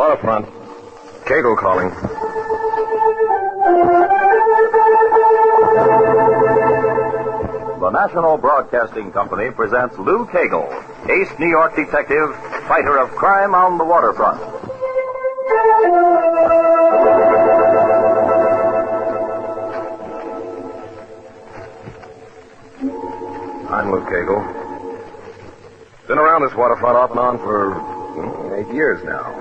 Waterfront. Cagle calling. The National Broadcasting Company presents Lou Cagle, ace New York detective, fighter of crime on the waterfront. I'm Lou Cagle. Been around this waterfront off and on for 8 years now.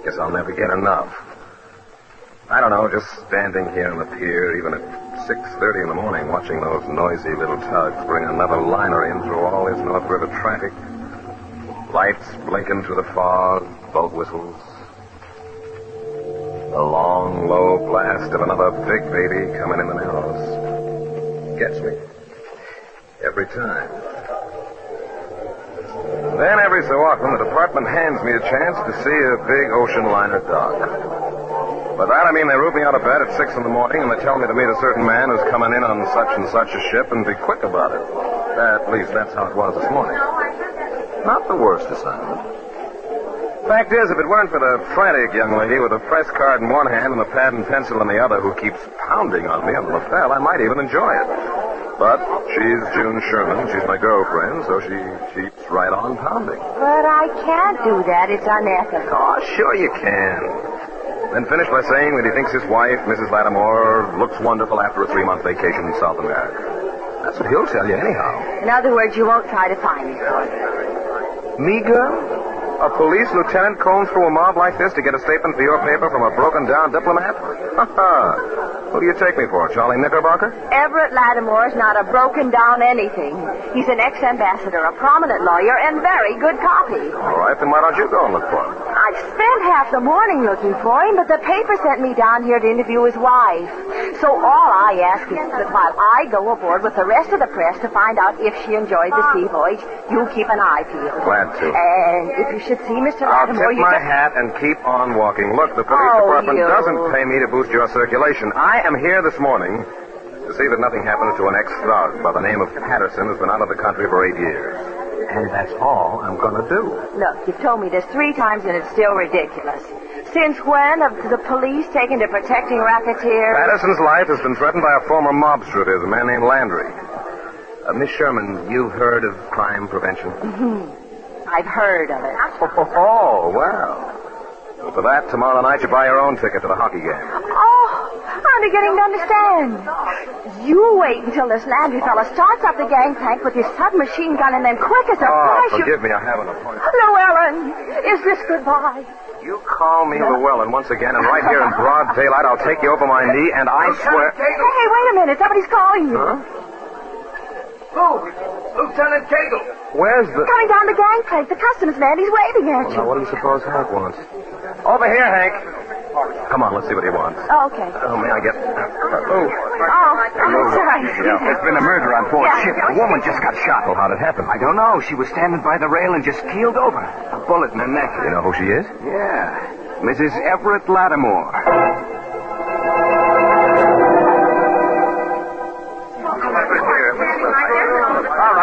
Guess I'll never get enough. I don't know, just standing here on the pier, even at 6:30 in the morning, watching those noisy little tugs bring another liner in through all this North River traffic. Lights blinking through the fog, boat whistles. The long, low blast of another big baby coming in the Narrows. Gets me. Every time. Then every so often the department hands me a chance to see a big ocean liner dock. By that I mean they root me out of bed at 6 in the morning and they tell me to meet a certain man who's coming in on such and such a ship and be quick about it. At least that's how it was this morning. Not the worst assignment. Fact is, if it weren't for the frantic young lady with a press card in one hand and a pad and pencil in the other who keeps pounding on me on the lapel, I might even enjoy it. But she's June Sherman. She's my girlfriend, so she keeps right on pounding. But I can't do that. It's unethical. Oh, sure you can. Then finish by saying that he thinks his wife, Mrs. Lattimore, looks wonderful after a 3-month vacation in South America. That's what he'll tell you anyhow. In other words, you won't try to find me. Me, girl? A police lieutenant combs through a mob like this to get a statement for your paper from a broken-down diplomat? Who do you take me for, Charlie Knickerbocker? Everett Lattimore's not a broken-down anything. He's an ex-ambassador, a prominent lawyer, and very good copy. All right, then why don't you go and look for him? I've spent half the morning looking for him, but the paper sent me down here to interview his wife. So all I ask is that while I go aboard with the rest of the press to find out if she enjoyed the sea voyage, you keep an eye peeled. Glad to. And if you should see Mr. I'll Lattimore, tip my hat and keep on walking. Look, the police department doesn't pay me to boost your circulation. I am here this morning to see that nothing happens to an ex-thug by the name of Patterson who's been out of the country for 8 years. And that's all I'm going to do. Look, you've told me this 3 times and it's still ridiculous. Since when have the police taken to protecting racketeers? Patterson's life has been threatened by a former mobster of his, a man named Landry. Miss Sherman, you've heard of crime prevention? Mm-hmm. I've heard of it. Oh, well. And for that, tomorrow night you buy your own ticket to the hockey game. Oh, I'm beginning to understand. You wait until this Landry fella starts up the gangplank with his submachine gun and then quick as a flash... forgive me, I have an appointment. Llewellyn, is this goodbye? You call me Llewellyn once again, and right here in broad daylight I'll take you over my knee, and I swear... Hey, wait a minute. Somebody's calling you. Huh? Who? Lieutenant Cagle. Where's the... Coming down the gangplank. The customs man, he's waving at you. Now, what do you suppose Hank wants? Over here, Hank. Come on, let's see what he wants. Oh, okay. Oh, may I get... sorry. Yeah, there's been a murder on board ship. A woman just got shot. Well, how'd it happen? I don't know. She was standing by the rail and just keeled over. A bullet in her neck. You know who she is? Yeah. Mrs. Everett Lattimore.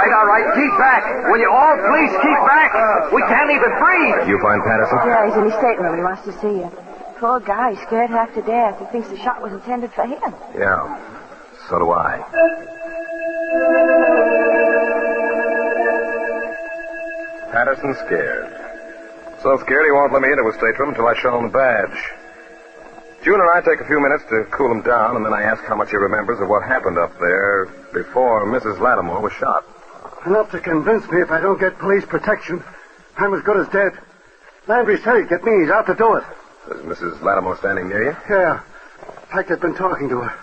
All right. Keep back. Will you all please keep back? We can't even breathe. You find Patterson? Yeah, he's in his stateroom. He wants to see you. Poor guy, he's scared half to death. He thinks the shot was intended for him. Yeah. So do I. Patterson's scared. So scared he won't let me into his stateroom until I show him the badge. June and I take a few minutes to cool him down, and then I ask how much he remembers of what happened up there before Mrs. Lattimore was shot. Enough to convince me if I don't get police protection, I'm as good as dead. Landry said he'd get me. He's out to do it. Is Mrs. Lattimore standing near you? Yeah. In fact, I've been talking to her.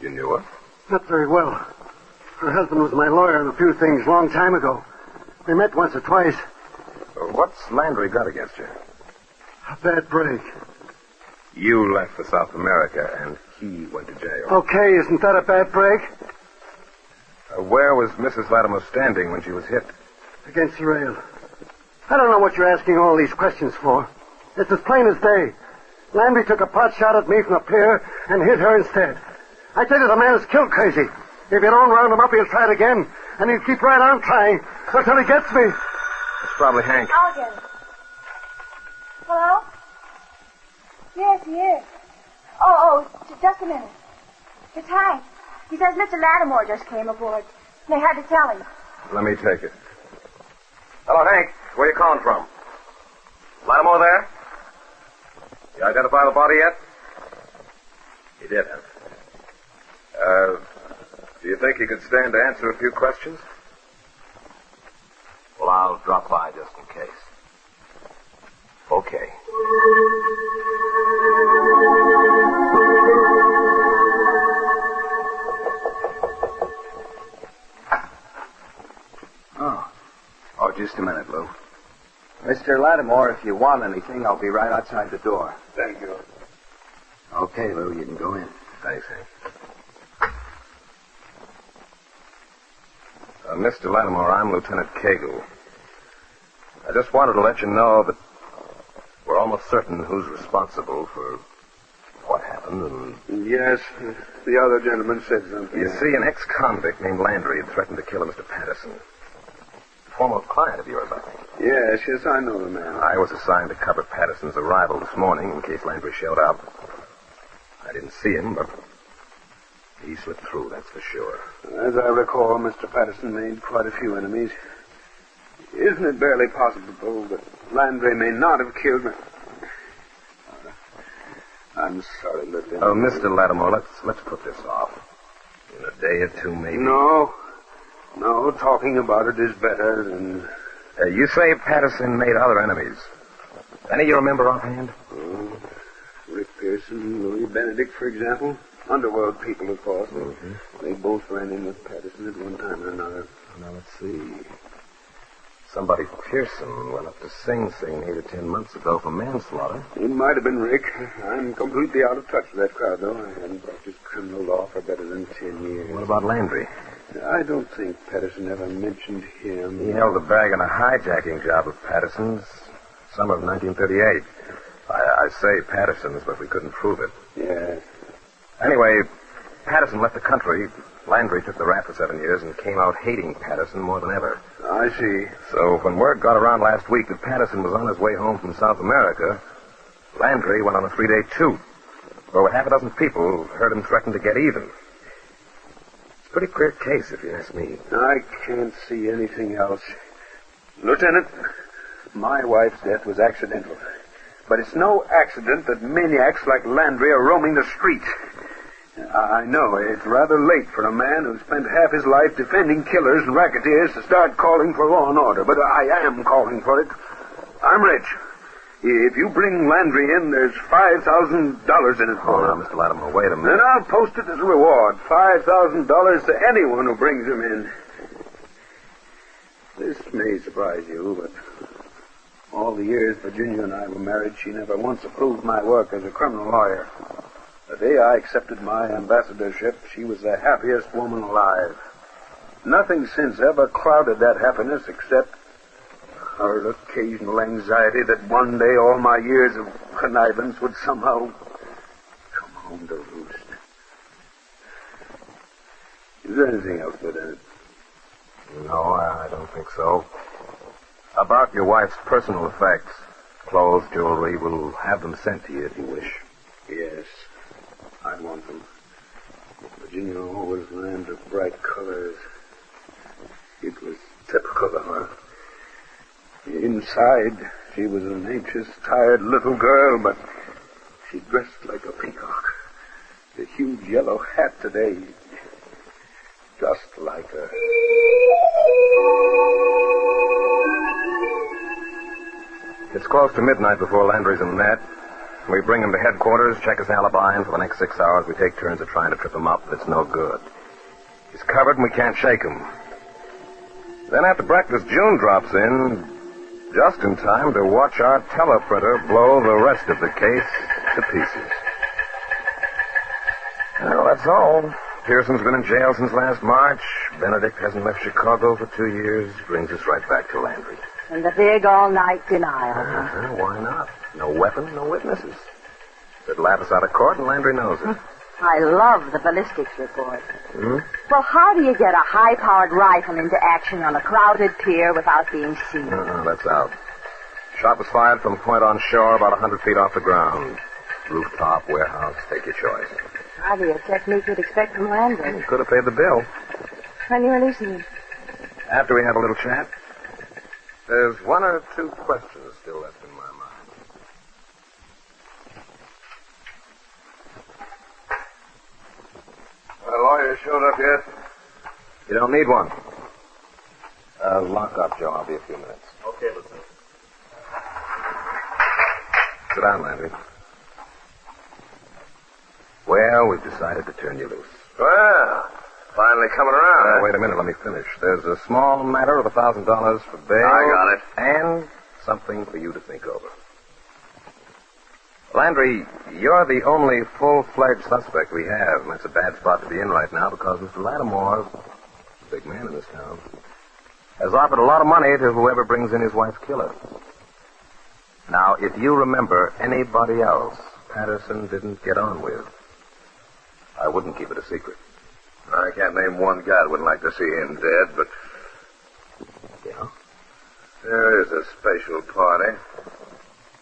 You knew her? Not very well. Her husband was my lawyer on a few things long time ago. We met once or twice. What's Landry got against you? A bad break. You left for South America, and he went to jail. Okay, isn't that a bad break? Where was Mrs. Lattimore standing when she was hit? Against the rail. I don't know what you're asking all these questions for. It's as plain as day. Landry took a pot shot at me from the pier and hit her instead. I tell you, the man is killed crazy. If you don't round him up, he'll try it again. And he'll keep right on trying until he gets me. It's probably Hank. I'll get him. Hello? Yes, he is. Oh, just a minute. It's Hank. He says Mr. Lattimore just came aboard. They had to tell him. Let me take it. Hello, Hank. Where you calling from? Lattimore there? You identify the body yet? He did, huh? Do you think he could stand to answer a few questions? Well, I'll drop by just in case. Okay. Oh, just a minute, Lou. Mr. Lattimore, if you want anything, I'll be right outside the door. Thank you. Okay, Lou, you can go in. Thanks, Hank. Mr. Lattimore, I'm Lieutenant Cagle. I just wanted to let you know that we're almost certain who's responsible for what happened, and... Yes, the other gentleman said something. You see, an ex-convict named Landry had threatened to kill Mr. Patterson. A former client of yours, I think. Yes, I know the man. I was assigned to cover Patterson's arrival this morning in case Landry showed up. I didn't see him, but he slipped through, that's for sure. As I recall, Mr. Patterson made quite a few enemies. Isn't it barely possible that Landry may not have killed me? I'm sorry, Lieutenant. Oh, Mr. Lattimore, let's put this off. In a day or two, maybe. No, talking about it is better than... You say Patterson made other enemies. Any you remember offhand? Rick Pearson, Louis Benedict, for example. Underworld people, of course. Mm-hmm. They both ran in with Patterson at one time or another. Now, let's see. Somebody Pearson went up to Sing Sing 8 or 10 months ago for manslaughter. It might have been Rick. I'm completely out of touch with that crowd, though. I hadn't practiced criminal law for better than 10 years. What about Landry? I don't think Patterson ever mentioned him. He held a bag on a hijacking job of Patterson's, summer of 1938. I say Patterson's, but we couldn't prove it. Yes. Anyway, Patterson left the country. Landry took the rap for 7 years and came out hating Patterson more than ever. I see. So when word got around last week that Patterson was on his way home from South America, Landry went on a 3-day toot, where half a dozen people heard him threaten to get even. It's a pretty clear case, if you ask me. I can't see anything else. Lieutenant, my wife's death was accidental. But it's no accident that maniacs like Landry are roaming the streets. I know it's rather late for a man who spent half his life defending killers and racketeers to start calling for law and order, but I am calling for it. I'm rich. If you bring Landry in, there's $5,000 in it for Oh, him. now, Mr. Lattimore, wait a minute. Then I'll post it as a reward. $5,000 to anyone who brings him in. This may surprise you, but all the years Virginia and I were married, she never once approved my work as a criminal lawyer. The day I accepted my ambassadorship, she was the happiest woman alive. Nothing since ever clouded that happiness except her occasional anxiety that one day all my years of connivance would somehow come home to roost. Is there anything else, Lieutenant? No, I don't think so. About your wife's personal effects, clothes, jewelry, we'll have them sent to you if you wish. Yes, I want them. Virginia always ran to bright colors. It was typical of her. Inside, she was an anxious, tired little girl, but she dressed like a peacock. The huge yellow hat today, just like her. It's close to midnight before Landry's in the net. We bring him to headquarters, check his alibi, and for the next 6 hours we take turns at trying to trip him up, but it's no good. He's covered and we can't shake him. Then after breakfast, June drops in, just in time to watch our teleprinter blow the rest of the case to pieces. Well, that's all. Pearson's been in jail since last March. Benedict hasn't left Chicago for 2 years. Brings us right back to Landry. And the big all-night denial. Why not? No weapon, no witnesses. They'd laugh us out of court, and Landry knows it. I love the ballistics report. Hmm? Well, how do you get a high-powered rifle into action on a crowded pier without being seen? That's out. Shot was fired from a point on shore about 100 feet off the ground. Rooftop, warehouse, take your choice. Hardly a technique you'd expect from Landry. You could have paid the bill. When you release him. After we have a little chat, there's one or two questions still left in my mind. The lawyer showed up yet? You don't need one. Lock up, Joe. I'll be a few minutes. Okay, listen. Sit down, Landry. Well, we've decided to turn you loose. Well, finally coming around. Wait a minute, let me finish. There's a small matter of $1,000 for bail. I got it. And something for you to think over. Landry, you're the only full-fledged suspect we have, and that's a bad spot to be in right now because Mr. Lattimore, a big man in this town, has offered a lot of money to whoever brings in his wife's killer. Now, if you remember anybody else Patterson didn't get on with, I wouldn't keep it a secret. I can't name one guy that wouldn't like to see him dead, but Yeah? there is a special party.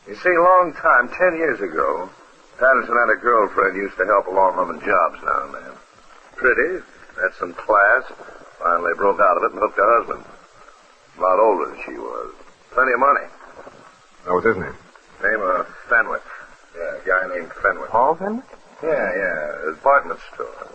You see, a long time, 10 years ago, Patterson had a girlfriend who used to help along home in jobs now and then. Pretty, had some class, finally broke out of it and hooked a husband. A lot older than she was. Plenty of money. What was his name? Name of Fenwick. Yeah, a guy named Fenwick. Paul Fenwick? Yeah, a department store.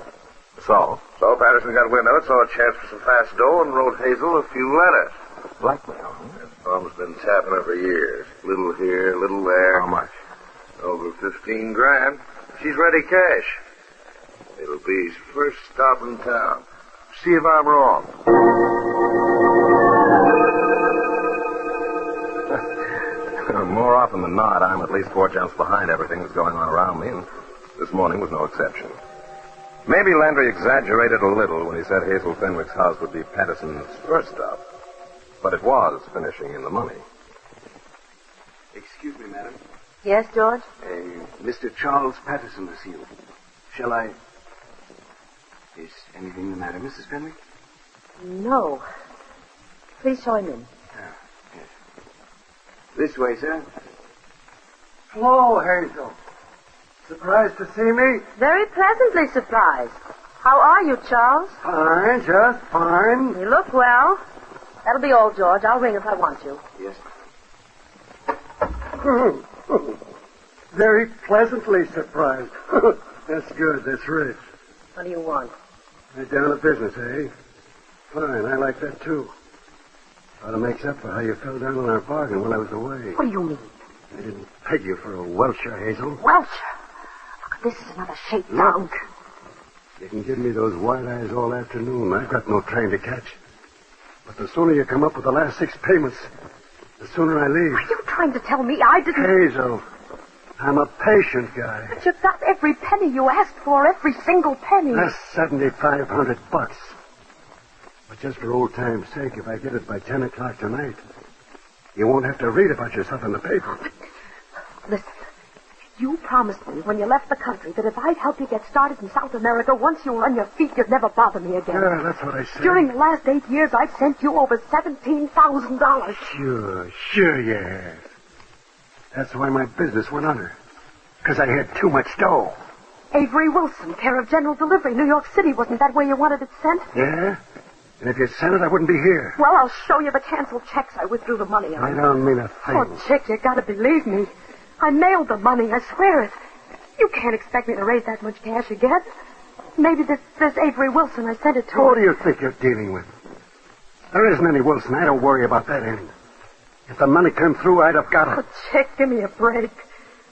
So? So Patterson got wind of it, saw a chance for some fast dough, and wrote Hazel a few letters. Blackmail, huh? That firm's been tapping her for years. Little here, little there. How much? Over 15 grand. She's ready cash. It'll be his first stop in town. See if I'm wrong. More often than not, I'm at least 4 jumps behind everything that's going on around me, and this morning was no exception. Maybe Landry exaggerated a little when he said Hazel Fenwick's house would be Patterson's first stop, but it was finishing in the money. Excuse me, madam. Yes, George? Mr. Charles Patterson to see you. Shall I... Is anything the matter, Mrs. Fenwick? No. Please show him in. Yes. This way, sir. Hello, Hazel. Surprised to see me? Very pleasantly surprised. How are you, Charles? Fine, just fine. You look well. That'll be all, George. I'll ring if I want you. Yes. Very pleasantly surprised. That's good. That's rich. What do you want? Right down to business, eh? Fine. I like that, too. Ought to make up for how you fell down on our bargain when I was away. What do you mean? I didn't peg you for a welcher, Hazel. Welcher. Look, this is another shakedown. Look. You can give me those wide eyes all afternoon. I've got no train to catch. But the sooner you come up with the last 6 payments, the sooner I leave. Are you trying to tell me I didn't... Hazel, I'm a patient guy. But you got every penny you asked for, every single penny. That's $7,500. But just for old time's sake, if I get it by 10 o'clock tonight, you won't have to read about yourself in the paper. Listen, you promised me when you left the country that if I'd help you get started in South America, once you were on your feet, you'd never bother me again. Yeah, that's what I said. During the last 8 years, I've sent you over $17,000. Sure you have. That's why my business went under. Because I had too much dough. Avery Wilson, care of General Delivery, New York City. Wasn't that where you wanted it sent? Yeah? And if you sent it, I wouldn't be here. Well, I'll show you the canceled checks I withdrew the money on. I don't mean a thing. Oh, Chick, you gotta believe me. I mailed the money, I swear it. You can't expect me to raise that much cash again. Maybe this Avery Wilson, I sent it to Who him. do you think you're dealing with? There isn't any Wilson. I don't worry about that end. If the money came through, I'd have got it. Oh, Chick, give me a break.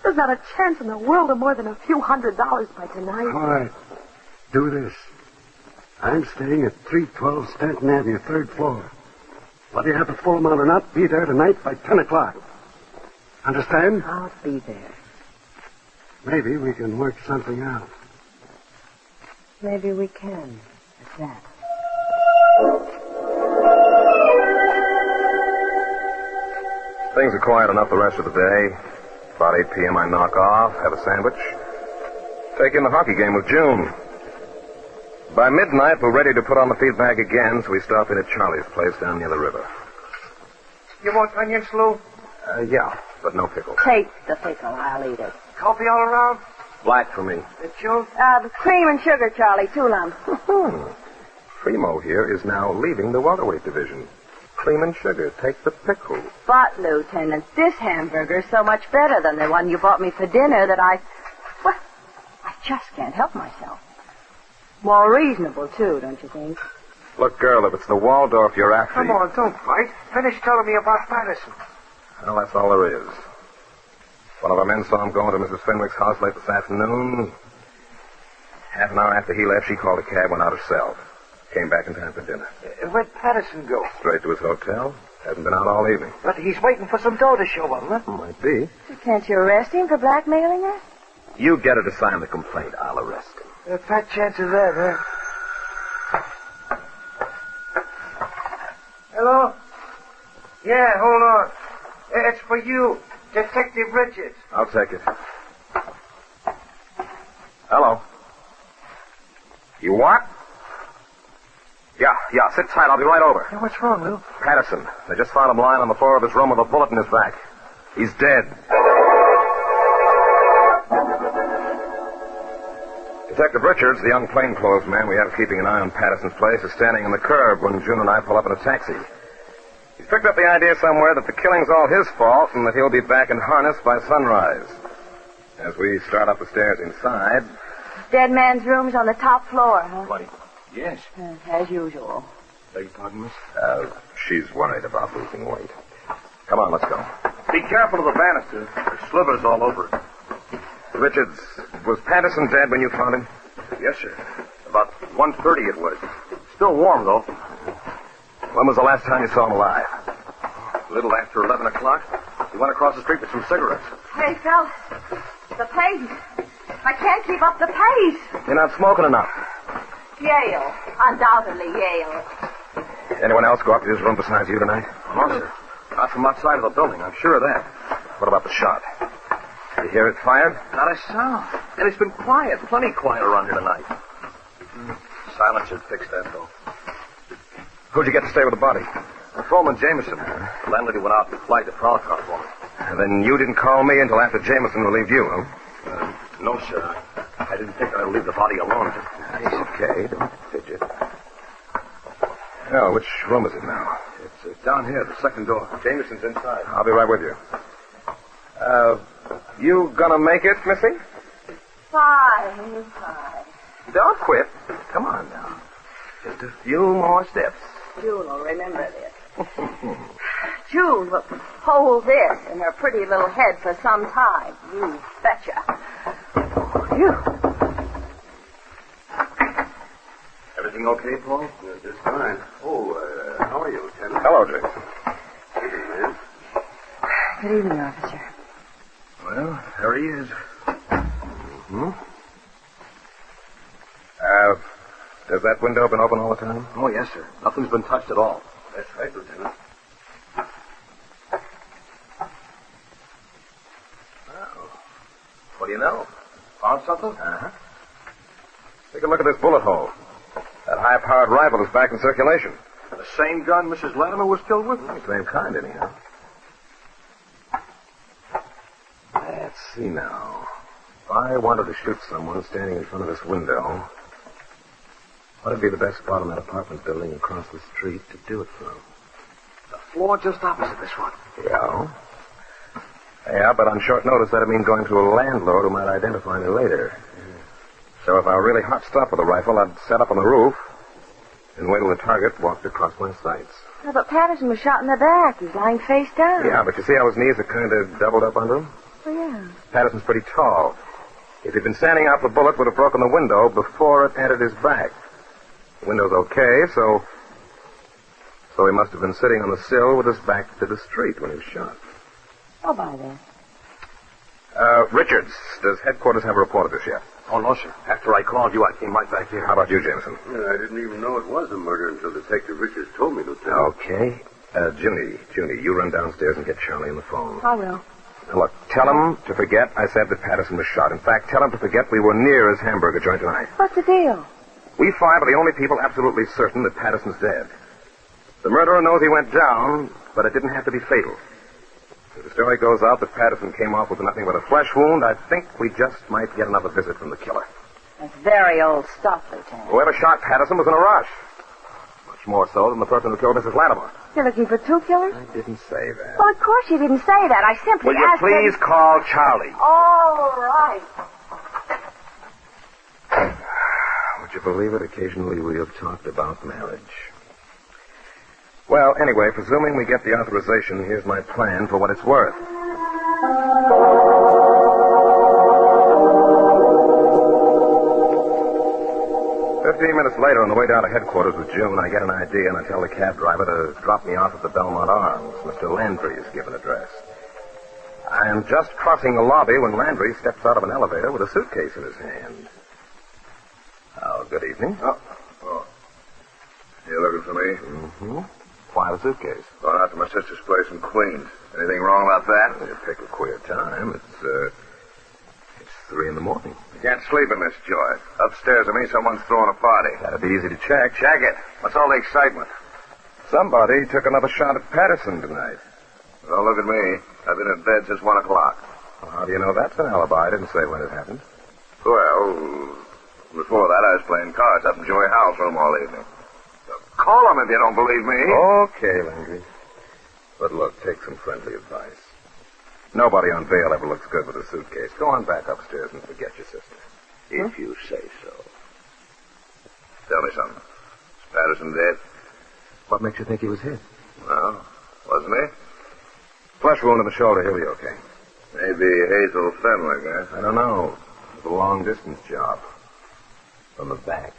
There's not a chance in the world of more than a few $100 by tonight. All right. Do this. I'm staying at 312 Stanton Avenue, 3rd floor. Whether you have the full amount or not, be there tonight by 10 o'clock. Understand? I'll be there. Maybe we can work something out. Maybe we can. At that. Things are quiet enough the rest of the day. About 8 p.m. I knock off, have a sandwich, take in the hockey game with June. By midnight, we're ready to put on the feed bag again, so we stop in at Charlie's place down near the river. You want onions, Lou? Yeah, but no pickle. Take the pickle. I'll eat it. Coffee all around? Black for me. June? Cream and sugar, Charlie, 2 lumps. Primo here is now leaving the welterweight division. Cream and sugar. Take the pickle. But, Lieutenant, this hamburger's so much better than the one you bought me for dinner that I just can't help myself. More reasonable, too, don't you think? Look, girl, if it's the Waldorf you're after... Come on, don't fight. Finish telling me about Patterson. Well, that's all there is. One of our men saw him going to Mrs. Fenwick's house late this afternoon. Half an hour after he left, she called a cab, went out herself. Came back in time for dinner. Where'd Patterson go? Straight to his hotel. Hasn't been out all evening. But he's waiting for some dough to show up, huh? Might be. Can't you arrest him for blackmailing her? You get her to sign the complaint. I'll arrest him. A fat chance of that, huh? Hello? Yeah, hold on. It's for you, Detective Richards. I'll take it. Hello. You what? Yeah, sit tight. I'll be right over. Hey, what's wrong, Lou? Patterson. They just found him lying on the floor of his room with a bullet in his back. He's dead. Detective Richards, the young plainclothes man we have keeping an eye on Patterson's place, is standing on the curb when June and I pull up in a taxi. He's picked up the idea somewhere that the killing's all his fault and that he'll be back in harness by sunrise. As we start up the stairs inside... Dead man's room's on the top floor, huh? Bloody. Yes. As usual. Beg your pardon, miss? She's worried about losing weight. Come on, let's go. Be careful of the banister. There's slivers all over it. Richards, was Patterson dead when you found him? Yes, sir. About 1:30 it was. Still warm, though. When was the last time you saw him alive? A little after 11 o'clock. He went across the street for some cigarettes. Hey, fellas, the pace. I can't keep up the pace. You're not smoking enough. Yale. Undoubtedly Yale. Anyone else go up to his room besides you tonight? No, sir. Not from outside of the building. I'm sure of that. What about the shot? You hear it fired? Not a sound. And it's been quiet. Plenty quiet around here tonight. Silence should fix that, though. Who'd you get to stay with the body? Patrolman Jameson. The landlady went out and flagged the prowl car for me. And then you didn't call me until after Jameson relieved you, huh? No, sir. I didn't think I'd leave the body alone. It's okay. Don't fidget. Oh, which room is it now? It's down here, the second door. Jameson's inside. I'll be right with you. You gonna make it, Missy? Fine. Don't quit. Come on now. Just a few more steps. June will remember this. June will hold this in her pretty little head for some time. You betcha. Phew. Everything okay, Paul? Just fine. Oh, how are you, Lieutenant? Hello, James. Evening, man. Good evening, officer. Well, there he is. Has that window been open all the time? Oh, yes, sir. Nothing's been touched at all. That's right, Lieutenant. What do you know? Found something? Uh-huh. Take a look at this bullet hole. That high-powered rifle is back in circulation. The same gun Mrs. Latimer was killed with? Same kind, anyhow. Let's see now. If I wanted to shoot someone standing in front of this window, what would be the best spot in that apartment building across the street to do it from? The floor just opposite this one. Yeah. Yeah, but on short notice, that'd mean going to a landlord who might identify me later. So if I were really hot stuff with a rifle, I'd set up on the roof and wait till the target walked across my sights. Yeah, but Patterson was shot in the back. He's lying face down. Yeah, but you see how his knees are kind of doubled up under him? Oh, yeah. Patterson's pretty tall. If he'd been standing up, the bullet would have broken the window before it entered his back. The window's okay, so he must have been sitting on the sill with his back to the street when he was shot. I'll buy that. Richards, does headquarters have a report of this yet? Oh, no, sir. After I called you, I came right back here. How about you, Jameson? Yeah, I didn't even know it was a murder until Detective Richards told me, Lieutenant. Okay. Junie, you run downstairs and get Charlie on the phone. I will. Now, look, tell him to forget I said that Patterson was shot. In fact, tell him to forget we were near his hamburger joint tonight. What's the deal? We five are the only people absolutely certain that Patterson's dead. The murderer knows he went down, but it didn't have to be fatal. It was story goes out that Patterson came off with nothing but a flesh wound, I think we just might get another visit from the killer. That's very old stuff, Lieutenant. Whoever shot Patterson was in a rush. Much more so than the person who killed Mrs. Latimer. You're looking for two killers? I didn't say that. Well, of course you didn't say that. I simply Will you asked please call Charlie? All right. Would you believe it? Occasionally we have talked about marriage. Well, anyway, presuming we get the authorization, here's my plan for what it's worth. 15 minutes later, on the way down to headquarters with June, I get an idea and I tell the cab driver to drop me off at the Belmont Arms. Mr. Landry's given address. I am just crossing the lobby when Landry steps out of an elevator with a suitcase in his hand. Oh, good evening. Oh. You looking for me? Mm-hmm. Why the suitcase? Going out to my sister's place in Queens. Anything wrong about that? You pick a queer time. It's 3 in the morning. I can't sleep in this joint. Upstairs of me, someone's throwing a party. That'd be easy to check. Check it. What's all the excitement? Somebody took another shot at Patterson tonight. Well, look at me. I've been in bed since 1 o'clock. Well, how do you know that's an alibi? I didn't say when it happened. Well, before that, I was playing cards up in Joey Howe's room all evening. Call him if you don't believe me. Okay, Landry. But look, take some friendly advice. Nobody on bail ever looks good with a suitcase. Go on back upstairs and forget your sister. If you say so. Tell me something. Is Patterson dead? What makes you think he was hit? Well, wasn't he? Flesh wound in the shoulder. He'll be okay. Maybe Hazel Fenwick, eh? I don't know. It's a long-distance job. From the back.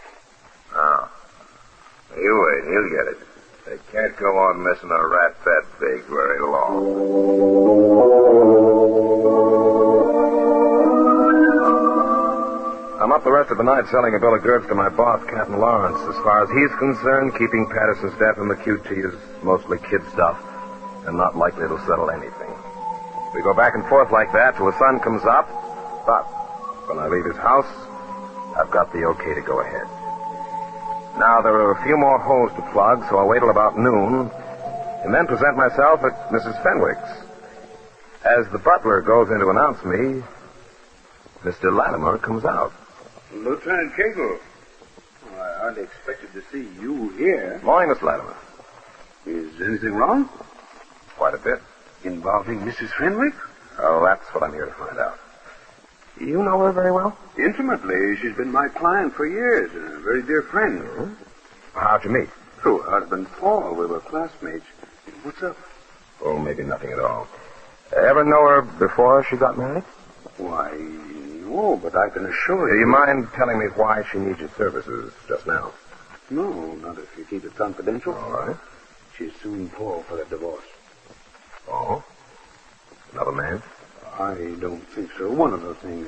Oh. You wait. He'll get it. They can't go on missing a rat that big very long. I'm up the rest of the night selling a bill of goods to my boss, Captain Lawrence. As far as he's concerned, keeping Patterson's death in the QT is mostly kid stuff and not likely to settle anything. We go back and forth like that till the sun comes up. But when I leave his house, I've got the okay to go ahead. Now, there are a few more holes to plug, so I'll wait till about noon and then present myself at Mrs. Fenwick's. As the butler goes in to announce me, Mr. Latimer comes out. Lieutenant Kegel. Well, I hardly expected to see you here. Morning, Mr. Latimer. Is anything wrong? Quite a bit. Involving Mrs. Fenwick? Oh, that's what I'm here to find out. You know her very well? Intimately. She's been my client for years, and a very dear friend. Mm-hmm. How'd you meet? Through her husband, Paul. We were classmates. What's up? Oh, maybe nothing at all. Ever know her before she got married? Why, no, but I can assure Do you... you mind telling me why she needs your services just now? No, not if you keep it confidential. All right. She's suing Paul for a divorce. Oh? Another man? I don't think so. One of the things.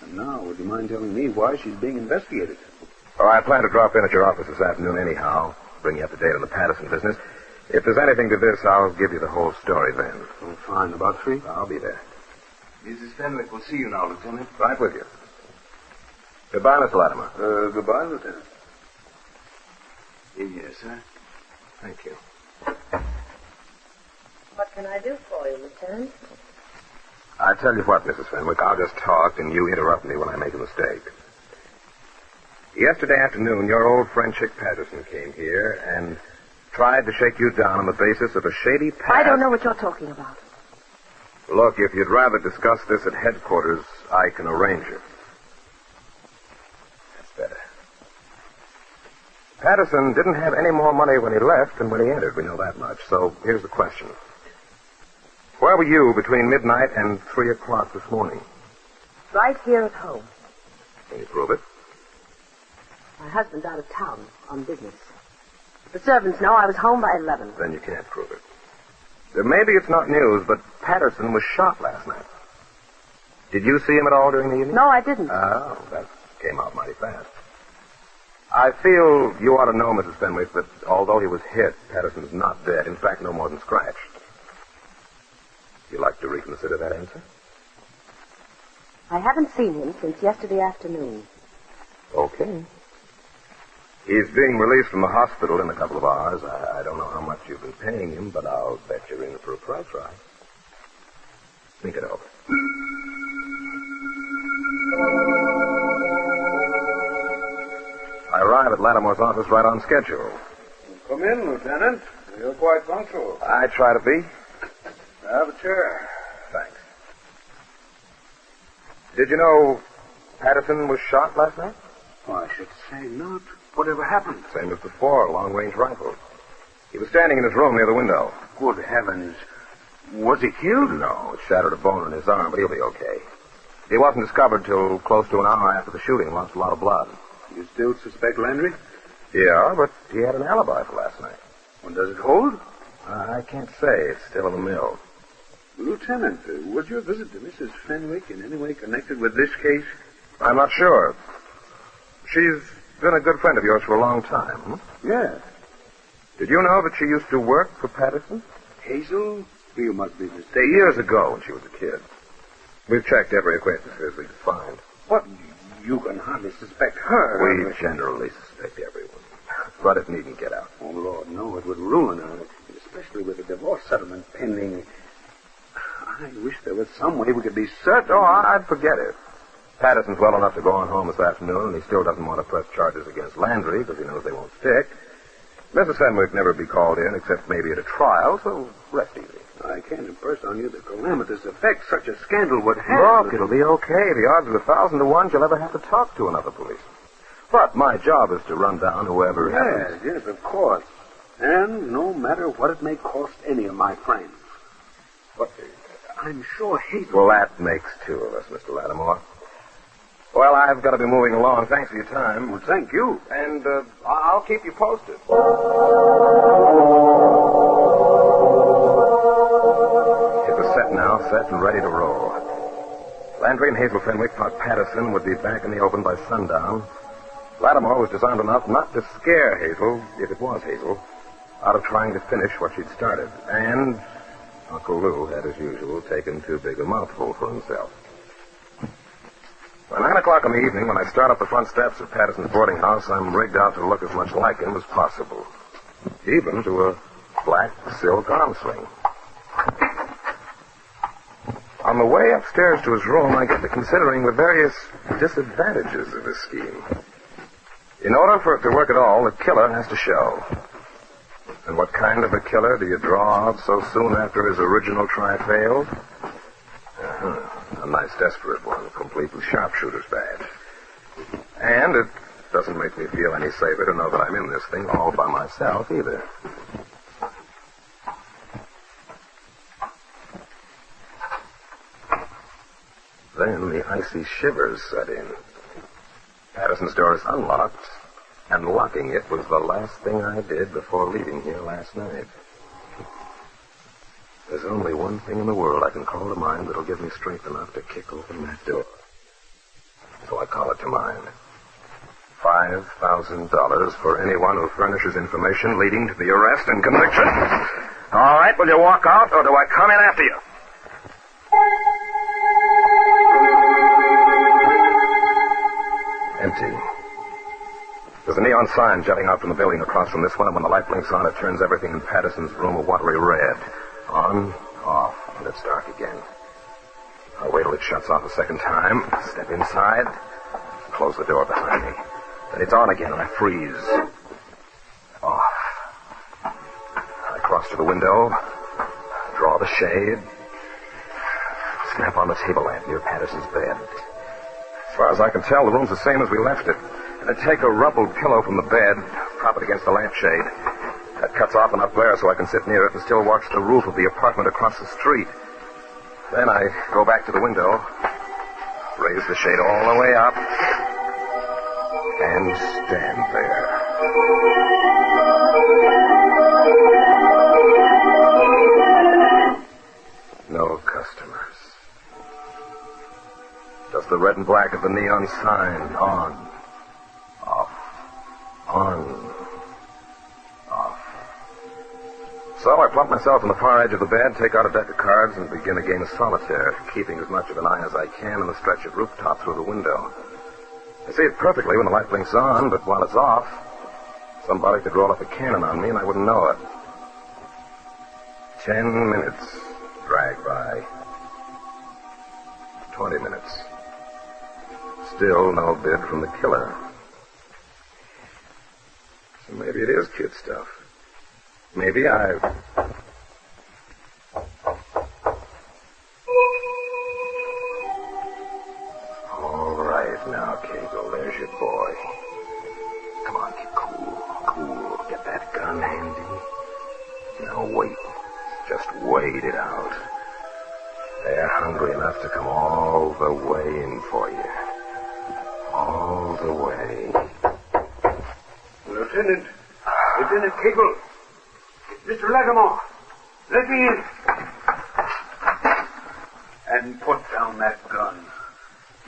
And now, would you mind telling me why she's being investigated? Oh, I plan to drop in at your office this afternoon anyhow. Bring you up to date on the Patterson business. If there's anything to this, I'll give you the whole story then. Oh, fine. About 3? I'll be there. Mrs. Fenwick will see you now, Lieutenant. Right with you. Goodbye, Mr. Latimer. Goodbye, Lieutenant. Yes, sir. Thank you. What can I do for you, Lieutenant? I tell you what, Mrs. Fenwick, I'll just talk and you interrupt me when I make a mistake. Yesterday afternoon, your old friend Chick Patterson came here and tried to shake you down on the basis of a shady past. I don't know what you're talking about. Look, if you'd rather discuss this at headquarters, I can arrange it. That's better. Patterson didn't have any more money when he left than when he entered. We know that much. So here's the question. Where were you between midnight and 3 o'clock this morning? Right here at home. Can you prove it? My husband's out of town on business. The servants know I was home by 11. Then you can't prove it. Maybe it's not news, but Patterson was shot last night. Did you see him at all during the evening? No, I didn't. Oh, that came out mighty fast. I feel you ought to know, Mrs. Fenwick, that although he was hit, Patterson's not dead. In fact, no more than scratched. You'd like to reconsider that answer? I haven't seen him since yesterday afternoon. Okay. He's being released from the hospital in a couple of hours. I don't know how much you've been paying him, but I'll bet you're in for a price rise. Sneak it over. I arrive at Lattimore's office right on schedule. Come in, Lieutenant. You're quite punctual. I try to be. Have a chair. Thanks. Did you know Patterson was shot last night? Oh, I should say not. Whatever happened? Same as before, long-range rifle. He was standing in his room near the window. Good heavens. Was he killed? No, it shattered a bone in his arm, but he'll be okay. He wasn't discovered till close to an hour after the shooting. Lost a lot of blood. You still suspect Landry? Yeah, but he had an alibi for last night. Well, does it hold? I can't say. It's still in the mill. Lieutenant, was your visit to Mrs. Fenwick in any way connected with this case? I'm not sure. She's been a good friend of yours for a long time. Yes. Did you know that she used to work for Patterson? Hazel? You must be mistaken. Years ago, when she was a kid. We've checked every acquaintance of his we could find. What? You can hardly suspect her. We generally suspect everyone. But it needn't get out. Oh, Lord, no, it would ruin her, especially with a divorce settlement pending. I wish there was some way we could be certain. Oh, I'd forget it. Patterson's well enough to go on home this afternoon, and he still doesn't want to press charges against Landry because he knows they won't stick. Mrs. Fenwick never be called in except maybe at a trial, so rest easy. I can't impress on you the calamitous effect such a scandal would have. Look, it'll be okay. The odds are 1,000 to 1 you'll ever have to talk to another policeman. But my job is to run down whoever happens. Yes, of course. And no matter what it may cost any of my friends. But I'm sure Hazel... Well, that makes two of us, Mr. Lattimore. Well, I've got to be moving along. Thanks for your time. Well, thank you. And I'll keep you posted. It was set now, set and ready to roll. Landry and Hazel Fenwick thought Patterson would be back in the open by sundown. Lattimore was disarmed enough not to scare Hazel, if it was Hazel, out of trying to finish what she'd started. And Uncle Lou had, as usual, taken too big a mouthful for himself. By 9 o'clock in the evening, when I start up the front steps of Patterson's boarding house, I'm rigged out to look as much like him as possible. Even to a black silk arm sling. On the way upstairs to his room, I get to considering the various disadvantages of this scheme. In order for it to work at all, the killer has to show. And what kind of a killer do you draw out so soon after his original try failed? A nice desperate one, complete with sharpshooter's badge. And it doesn't make me feel any safer to know that I'm in this thing all by myself either. Then the icy shivers set in. Patterson's door is unlocked, and locking it was the last thing I did before leaving here last night. There's only one thing in the world I can call to mind that'll give me strength enough to kick open that door. So I call it to mind. $5,000 for anyone who furnishes information leading to the arrest and conviction. All right, will you walk out, or do I come in after you? Empty. There's a neon sign jutting out from the building across from this one, and when the light blinks on, it turns everything in Patterson's room a watery red. On, off, and it's dark again. I wait till it shuts off a second time, step inside, close the door behind me. Then it's on again, and I freeze. Off. I cross to the window, draw the shade, snap on the table lamp near Patterson's bed. As far as I can tell, the room's the same as we left it. And I take a rumpled pillow from the bed, prop it against the lampshade. That cuts off enough glare so I can sit near it and still watch the roof of the apartment across the street. Then I go back to the window, raise the shade all the way up, and stand there. No customers. Just the red and black of the neon sign. On. Off. On. Off. So I plump myself on the far edge of the bed, take out a deck of cards, and begin a game of solitaire, keeping as much of an eye as I can on the stretch of rooftop through the window. I see it perfectly when the light blinks on, but while it's off, somebody could roll up a cannon on me and I wouldn't know it. 10 minutes drag by. 20 minutes. Still no bid from the killer. So maybe it is kid stuff. Maybe I've... All right now, Kegel, there's your boy. Come on, get cool. Get that gun handy. Now wait. Just wait it out. They're hungry enough to come all the way in for you. All the way. Lieutenant Kegel. Mr. Lattimore, let me in. And put down that gun.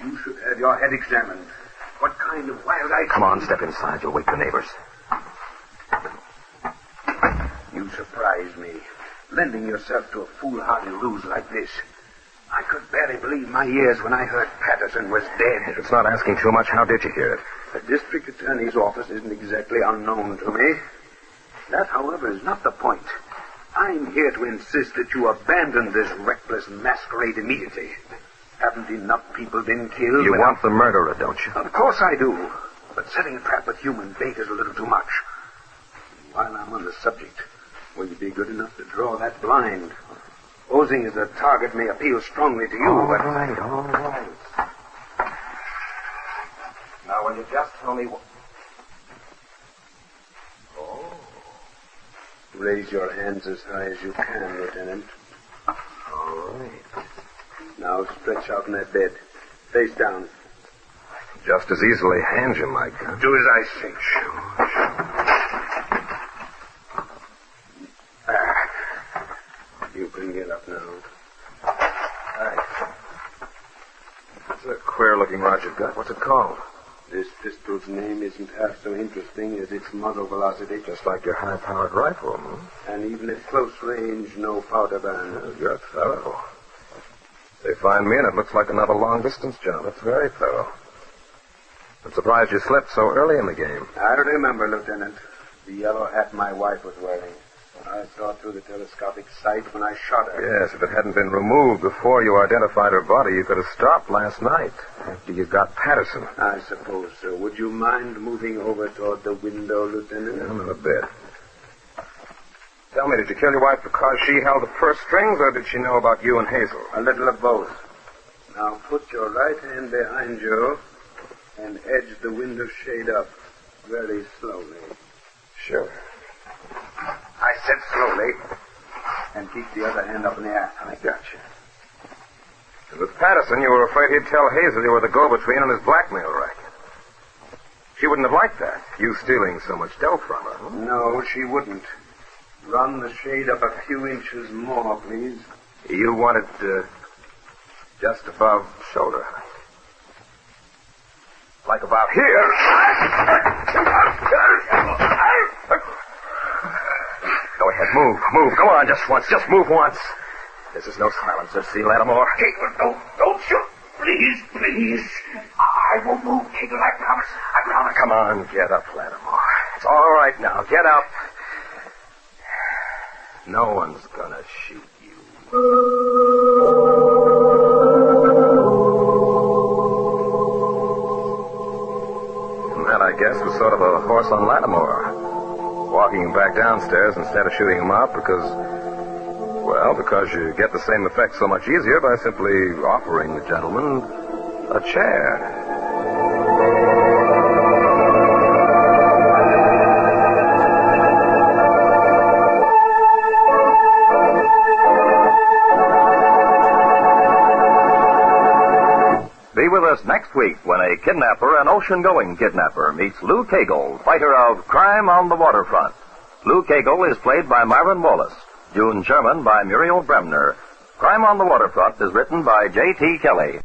You should have your head examined. What kind of wild idea... Come on, step inside. You'll wake the neighbors. You surprise me, lending yourself to a foolhardy ruse like this. I could barely believe my ears when I heard Patterson was dead. If it's not asking too much, how did you hear it? The district attorney's office isn't exactly unknown to me. That, however, is not the point. I'm here to insist that you abandon this reckless masquerade immediately. Haven't enough people been killed? You want the murderer, don't you? Of course I do. But setting a trap with human bait is a little too much. While I'm on the subject, will you be good enough to draw that blind? Posing as a target may appeal strongly to you, All but... right. Now, will you just tell me what... Oh. Raise your hands as high as you can, Lieutenant. All right. Now stretch out in that bed. Face down. Just as easily hand you my gun. Do as I say. You can get up now. Thanks. It's a queer-looking rod you've got. What's it called? This pistol's name isn't half so interesting as its muzzle velocity. Just like your high-powered rifle, hmm? And even at close range, no powder burn. You're thorough. They find me, and it looks like another long-distance job. It's very thorough. I'm surprised you slept so early in the game. I remember, Lieutenant. The yellow hat my wife was wearing. I saw through the telescopic sight when I shot her. Yes, if it hadn't been removed before you identified her body, you could have stopped last night after you got Patterson. I suppose so. Would you mind moving over toward the window, Lieutenant? Yeah, not a bit. Tell me, did you kill your wife because she held the purse strings, or did she know about you and Hazel? A little of both. Now put your right hand behind you and edge the window shade up very slowly. Sure. I said slowly. And keep the other hand up in the air. I got you. And with Patterson, you were afraid he'd tell Hazel you were the go-between on his blackmail racket. She wouldn't have liked that, you stealing so much dough from her. Huh? No, she wouldn't. Run the shade up a few inches more, please. You wanted just above shoulder height. Like about here. Go ahead, move. Go on, just move once. This is no silencer, see, Lattimore? Kegel, don't shoot. Please. I won't move, Kegel, I promise. Come on, get up, Lattimore. It's all right now, get up. No one's gonna shoot you. And that, I guess, was sort of a horse on Lattimore. Walking him back downstairs instead of shooting him up because you get the same effect so much easier by simply offering the gentleman a chair. Be with us next week when a kidnapper, an ocean-going kidnapper, meets Lou Kegel, fighter of Crime on the Waterfront. Lou Kegel is played by Myron Wallace. June Sherman by Muriel Bremner. Crime on the Waterfront is written by J.T. Kelly.